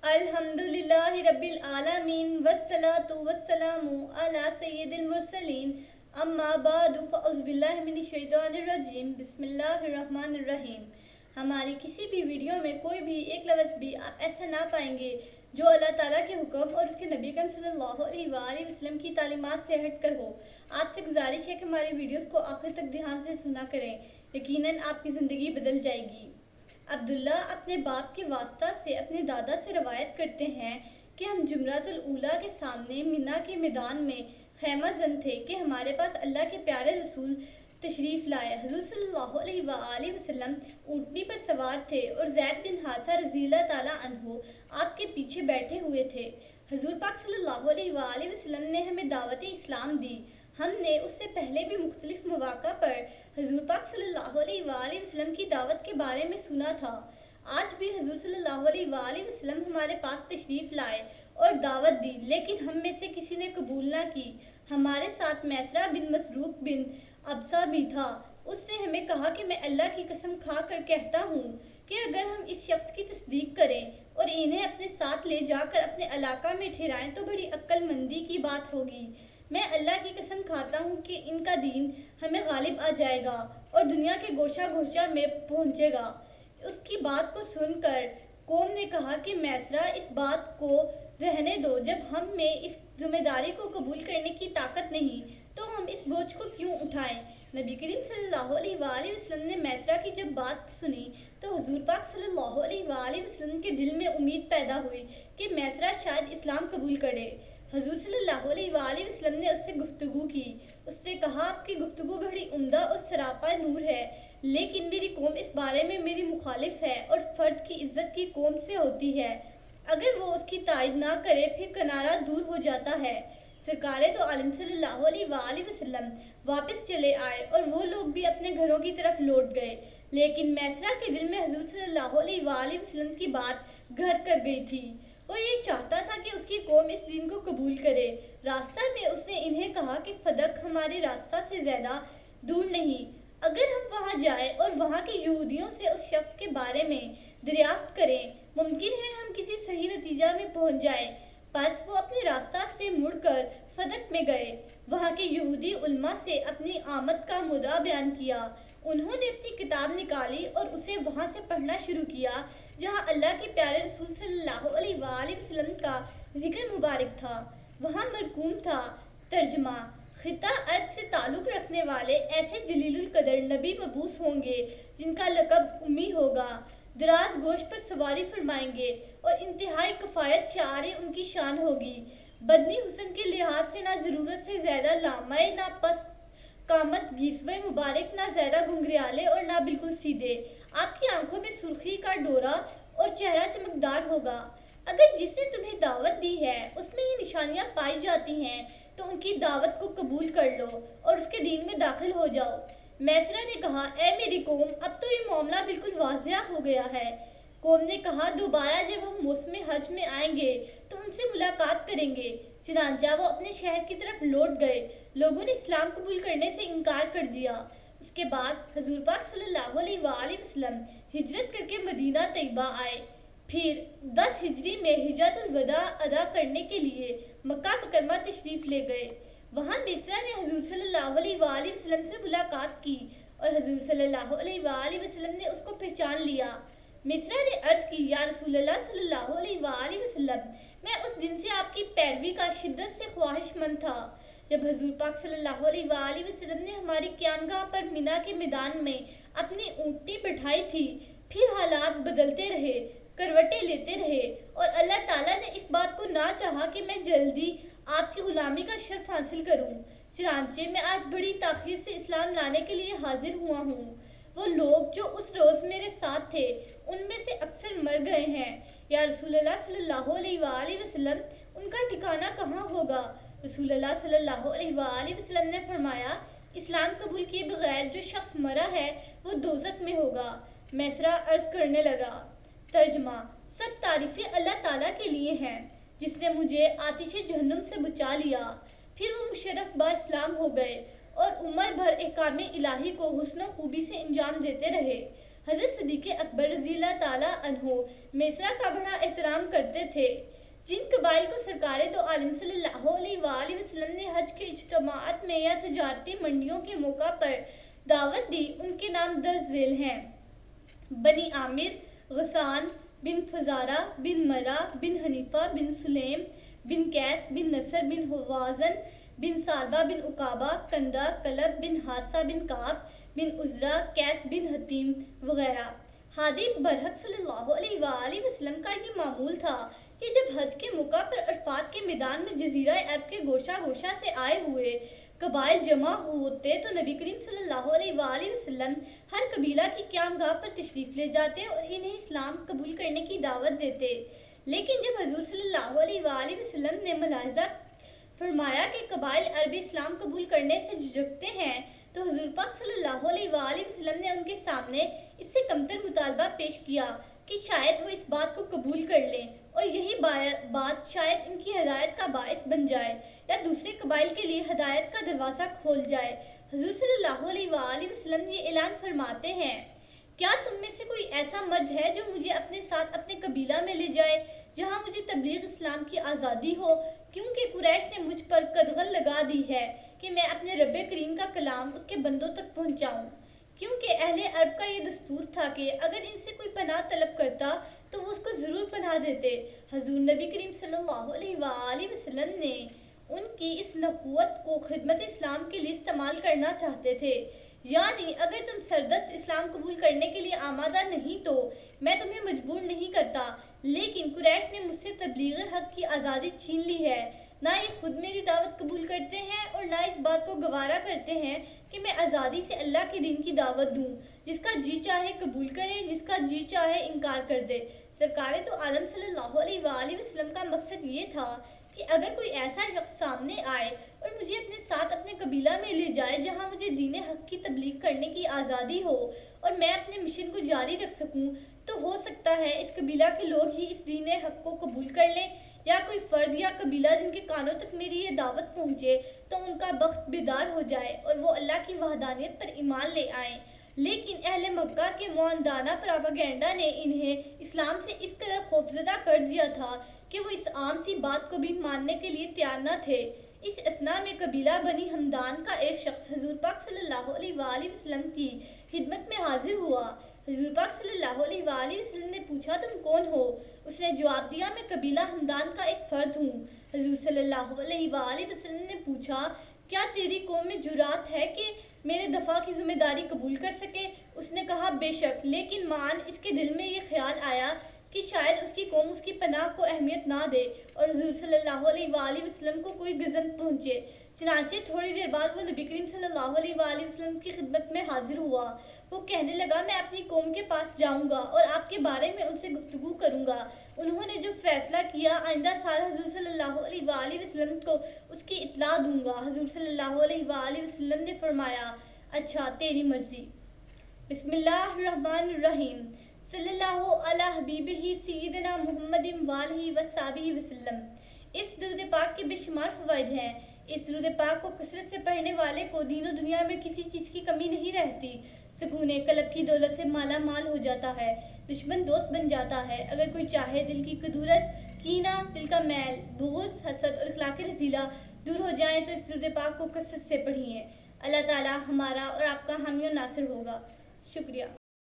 الحمدللہ رب العالمین والصلاة والسلام علی سید المرسلین اما بعد فاعوذ باللہ من الشیطان الرجیم بسم اللہ الرحمن الرحیم۔ ہماری کسی بھی ویڈیو میں کوئی بھی ایک لفظ بھی آپ ایسا نہ پائیں گے جو اللہ تعالیٰ کے حکم اور اس کے نبی کریم صلی اللہ علیہ وآلہ وسلم کی تعلیمات سے ہٹ کر ہو۔ آپ سے گزارش ہے کہ ہماری ویڈیوز کو آخر تک دھیان سے سنا کریں، یقیناً آپ کی زندگی بدل جائے گی۔ عبداللہ اپنے باپ کے واسطہ سے اپنے دادا سے روایت کرتے ہیں کہ ہم جمرۃ الاولیٰ کے سامنے منا کے میدان میں خیمہ زن تھے کہ ہمارے پاس اللہ کے پیارے رسول تشریف لائے۔ حضور صلی اللہ علیہ وآلہ وسلم اونٹنی پر سوار تھے اور زید بن حارثہ رضی اللہ تعالیٰ عنہ آپ کے پیچھے بیٹھے ہوئے تھے۔ حضور پاک صلی اللہ علیہ وآلہ وسلم نے ہمیں دعوت اسلام دی۔ ہم نے اس سے پہلے بھی مختلف مواقع پر حضور پاک صلی اللہ علیہ وآلہ وسلم کی دعوت کے بارے میں سنا تھا۔ آج بھی حضور صلی اللہ علیہ وآلہ وسلم ہمارے پاس تشریف لائے اور دعوت دی، لیکن ہم میں سے کسی نے قبول نہ کی۔ ہمارے ساتھ میسرہ بن مسروق بن ابسہ بھی تھا۔ اس نے ہمیں کہا کہ میں اللہ کی قسم کھا کر کہتا ہوں کہ اگر ہم اس شخص کی تصدیق کریں اور انہیں اپنے ساتھ لے جا کر اپنے علاقہ میں ٹھہرائیں تو بڑی عقل مندی کی بات ہوگی۔ میں اللہ کی قسم کھاتا ہوں کہ ان کا دین ہمیں غالب آ جائے گا اور دنیا کے گوشہ گوشہ میں پہنچے گا۔ اس کی بات کو سن کر قوم نے کہا کہ میسرہ اس بات کو رہنے دو، جب ہم میں اس ذمہ داری کو قبول کرنے کی طاقت نہیں تو ہم اس بوجھ کو کیوں اٹھائیں۔ نبی کریم صلی اللہ علیہ وآلہ وسلم نے میسرہ کی جب بات سنی تو حضور پاک صلی اللہ علیہ وآلہ وسلم کے دل میں امید پیدا ہوئی کہ میسرہ شاید اسلام قبول کرے۔ حضور صلی اللہ علیہ وآلہ وسلم نے اس سے گفتگو کی۔ اس نے کہا آپ کی گفتگو بڑی عمدہ اور سراپا نور ہے، لیکن میری قوم اس بارے میں میری مخالف ہے اور فرد کی عزت کی قوم سے ہوتی ہے۔ اگر وہ اس کی تائید نہ کرے پھر کنارہ دور ہو جاتا ہے۔ سرکار دو عالم صلی اللہ علیہ وآلہ وسلم واپس چلے آئے اور وہ لوگ بھی اپنے گھروں کی طرف لوٹ گئے، لیکن میسرہ کے دل میں حضور صلی اللہ علیہ وآلہ وسلم کی بات گھر کر گئی تھی۔ وہ یہ چاہتا تھا کہ اس کی قوم اس دین کو قبول کرے۔ راستہ میں اس نے انہیں کہا کہ فدق ہمارے راستہ سے زیادہ دور نہیں، اگر ہم وہاں جائیں اور وہاں کے یہودیوں سے اس شخص کے بارے میں دریافت کریں، ممکن ہے ہم کسی صحیح نتیجہ میں پہنچ جائیں۔ پس وہ اپنے راستہ سے مڑ کر فدق میں گئے۔ وہاں کے یہودی علماء سے اپنی آمد کا مدعا بیان کیا۔ انہوں نے اپنی کتاب نکالی اور اسے وہاں سے پڑھنا شروع کیا جہاں اللہ کے پیارے رسول صلی اللہ علیہ وآلہ وسلم کا ذکر مبارک تھا۔ وہاں مرقوم تھا ترجمہ: خطہ عرب سے تعلق رکھنے والے ایسے جلیل القدر نبی مبعوث ہوں گے جن کا لقب امی ہوگا، دراز گوشت پر سواری فرمائیں گے اور انتہائی کفایت شعاری ان کی شان ہوگی۔ بدنی حسن کے لحاظ سے نہ ضرورت سے زیادہ لامع، نہ پست قامت، گیسوئے مبارک، نہ زیادہ گھنگریالے اور نہ بالکل سیدھے۔ آپ کی آنکھوں میں سرخی کا ڈورا اور چہرہ چمکدار ہوگا۔ اگر جس نے تمہیں دعوت دی ہے اس میں یہ نشانیاں پائی جاتی ہیں تو ان کی دعوت کو قبول کر لو اور اس کے دین میں داخل ہو جاؤ۔ میسرہ نے کہا اے میری قوم، اب تو یہ معاملہ بالکل واضح ہو گیا ہے۔ قوم نے کہا دوبارہ جب ہم موسم حج میں آئیں گے تو ان سے ملاقات کریں گے۔ چنانچہ وہ اپنے شہر کی طرف لوٹ گئے۔ لوگوں نے اسلام قبول کرنے سے انکار کر دیا۔ اس کے بعد حضور پاک صلی اللہ علیہ وآلہ وسلم ہجرت کر کے مدینہ طیبہ آئے، پھر 10 ہجری میں حجۃ الوداع ادا کرنے کے لیے مکہ مکرمہ تشریف لے گئے۔ وہاں میسرہ نے حضور صلی اللہ علیہ وآلہ وسلم سے ملاقات کی اور حضور صلی اللہ علیہ وآلہ وسلم نے اس کو پہچان لیا۔ میسرہ نے عرض کی یا رسول اللہ صلی اللہ علیہ وآلہ وسلم، میں اس دن سے آپ کی پیروی کا شدت سے خواہش مند تھا جب حضور پاک صلی اللہ علیہ وآلہ وسلم نے ہماری قیامگاہ پر منا کے میدان میں اپنی اونٹنی بٹھائی تھی۔ پھر حالات بدلتے رہے، کروٹیں لیتے رہے اور اللہ تعالیٰ نے اس بات کو نہ چاہا کہ میں جلدی آپ کی غلامی کا شرف حاصل کروں، چنانچہ میں آج بڑی تاخیر سے اسلام لانے کے لیے حاضر ہوا ہوں۔ وہ لوگ جو اس روز میرے ساتھ تھے ان میں سے اکثر مر گئے ہیں۔ یا رسول اللہ صلی اللہ علیہ وآلہ وسلم، ان کا ٹھکانہ کہاں ہوگا؟ رسول اللہ صلی اللہ علیہ وآلہ وسلم نے فرمایا اسلام قبول کیے بغیر جو شخص مرا ہے وہ دوزخ میں ہوگا۔ میسرہ عرض کرنے لگا ترجمہ: سب تعریفیں اللہ تعالیٰ کے لیے ہیں جس نے مجھے آتش جہنم سے بچا لیا۔ پھر وہ مشرف با اسلام ہو گئے اور عمر بھر احکام الہی کو حسن و خوبی سے انجام دیتے رہے۔ حضرت صدیق اکبر رضی اللہ تعالیٰ عنہ میسرہ کا بڑا احترام کرتے تھے۔ جن قبائل کو سرکار دو عالم صلی اللہ علیہ وآلہ وسلم نے حج کے اجتماعات میں یا تجارتی منڈیوں کے موقع پر دعوت دی، ان کے نام درج ذیل ہیں: بنی عامر، غسان بن فزارہ بن مرہ بن حنیفہ بن سلیم بن قیس بن نصر بن حوازن بن ثعلبہ بن عقابہ، کندہ، کلب بن حارثہ بن کعب بن عزرہ، قیس بن حتیم وغیرہ۔ ہادی برحق صلی اللہ علیہ وآلہ وسلم کا یہ معمول تھا کہ جب حج کے موقع پر عرفات کے میدان میں جزیرہ عرب کے گوشہ گوشہ سے آئے ہوئے قبائل جمع ہوتے تو نبی کریم صلی اللہ علیہ وآلہ وسلم ہر قبیلہ کی قیام گاہ پر تشریف لے جاتے اور انہیں اسلام قبول کرنے کی دعوت دیتے۔ لیکن جب حضور صلی اللہ علیہ وآلہ وسلم نے ملاحظہ فرمایا کہ قبائل عربی اسلام قبول کرنے سے جھجکتے ہیں تو حضور پاک صلی اللہ علیہ وآلہ وسلم نے ان کے سامنے اس سے کمتر مطالبہ پیش کیا کہ شاید وہ اس بات کو قبول کر لیں اور یہی بات شاید ان کی ہدایت کا باعث بن جائے یا دوسرے قبائل کے لیے ہدایت کا دروازہ کھول جائے۔ حضور صلی اللہ علیہ وآلہ وسلم یہ اعلان فرماتے ہیں: کیا تم میں سے کوئی ایسا مرد ہے جو مجھے اپنے ساتھ اپنے قبیلہ میں لے جائے جہاں مجھے تبلیغ اسلام کی آزادی ہو، کیونکہ قریش نے مجھ پر قدغن لگا دی ہے کہ میں اپنے رب کریم کا کلام اس کے بندوں تک پہنچاؤں۔ کیونکہ اہل عرب کا یہ دستور تھا کہ اگر ان سے کوئی پناہ طلب کرتا تو وہ اس کو ضرور پناہ دیتے۔ حضور نبی کریم صلی اللہ علیہ وآلہ وسلم نے ان کی اس نخوت کو خدمت اسلام کے لیے استعمال کرنا چاہتے تھے، یعنی اگر تم سردست اسلام قبول کرنے کے لیے آمادہ نہیں تو میں تمہیں مجبور نہیں کرتا، لیکن قریش نے مجھ سے تبلیغ حق کی آزادی چھین لی ہے۔ نہ یہ خود میری دعوت قبول کرتے ہیں اور نہ اس بات کو گوارا کرتے ہیں کہ میں آزادی سے اللہ کے دین کی دعوت دوں، جس کا جی چاہے قبول کرے، جس کا جی چاہے انکار کر دے۔ سرکار تو عالم صلی اللہ علیہ وآلہ وسلم کا مقصد یہ تھا کہ اگر کوئی ایسا شخص سامنے آئے اور مجھے اپنے ساتھ اپنے قبیلہ میں لے جائے جہاں مجھے دین حق کی تبلیغ کرنے کی آزادی ہو اور میں اپنے مشن کو جاری رکھ سکوں، تو ہو سکتا ہے اس قبیلہ کے لوگ ہی اس دین حق کو قبول کر لیں، یا کوئی فرد یا قبیلہ جن کے کانوں تک میری یہ دعوت پہنچے تو ان کا بخت بیدار ہو جائے اور وہ اللہ کی وحدانیت پر ایمان لے آئیں۔ لیکن اہل مکہ کے معاندانہ پراپیگنڈا نے انہیں اسلام سے اس قدر خوفزدہ کر دیا تھا کہ وہ اس عام سی بات کو بھی ماننے کے لیے تیار نہ تھے۔ اس اثناء میں قبیلہ بنی حمدان کا ایک شخص حضور پاک صلی اللہ علیہ وآلہ وسلم کی خدمت میں حاضر ہوا۔ حضور پاک صلی اللہ علیہ وآلہ وسلم نے پوچھا: تم کون ہو؟ اس نے جواب دیا: میں قبیلہ حمدان کا ایک فرد ہوں۔ حضور صلی اللہ علیہ وآلہ وسلم نے پوچھا: کیا تیری قوم میں جرات ہے کہ میرے دفاع کی ذمہ داری قبول کر سکے؟ اس نے کہا: بے شک، لیکن معاً اس کے دل میں یہ خیال آیا کہ شاید اس کی قوم اس کی پناہ کو اہمیت نہ دے اور حضور صلی اللہ علیہ وآلہ وسلم کو کوئی گزن پہنچے۔ چنانچہ تھوڑی دیر بعد وہ نبی کریم صلی اللہ علیہ وآلہ وسلم کی خدمت میں حاضر ہوا۔ وہ کہنے لگا: میں اپنی قوم کے پاس جاؤں گا اور آپ کے بارے میں ان سے گفتگو کروں گا۔ انہوں نے جو فیصلہ کیا آئندہ سال حضور صلی اللہ علیہ وآلہ وسلم کو اس کی اطلاع دوں گا۔ حضور صلی اللہ علیہ وآلہ وسلم نے فرمایا: اچھا، تیری مرضی۔ بسم اللہ الرحمن الرحیم۔ صلی اللہ علی حبیبہ سیدنا محمد وآلہ وصحبہ وسلم۔ اس درود پاک کے بے شمار فوائد ہیں۔ اس درود پاک کو کثرت سے پڑھنے والے کو دین و دنیا میں کسی چیز کی کمی نہیں رہتی۔ سکون قلب کی دولت سے مالا مال ہو جاتا ہے، دشمن دوست بن جاتا ہے۔ اگر کوئی چاہے دل کی کدورت، کینہ، دل کا میل، بغض، حسد اور اخلاق رذیلہ دور ہو جائیں تو اس درود پاک کو کثرت سے پڑھیے۔ اللہ تعالی ہمارا اور آپ کا حامی و ناصر ہوگا۔ شکریہ۔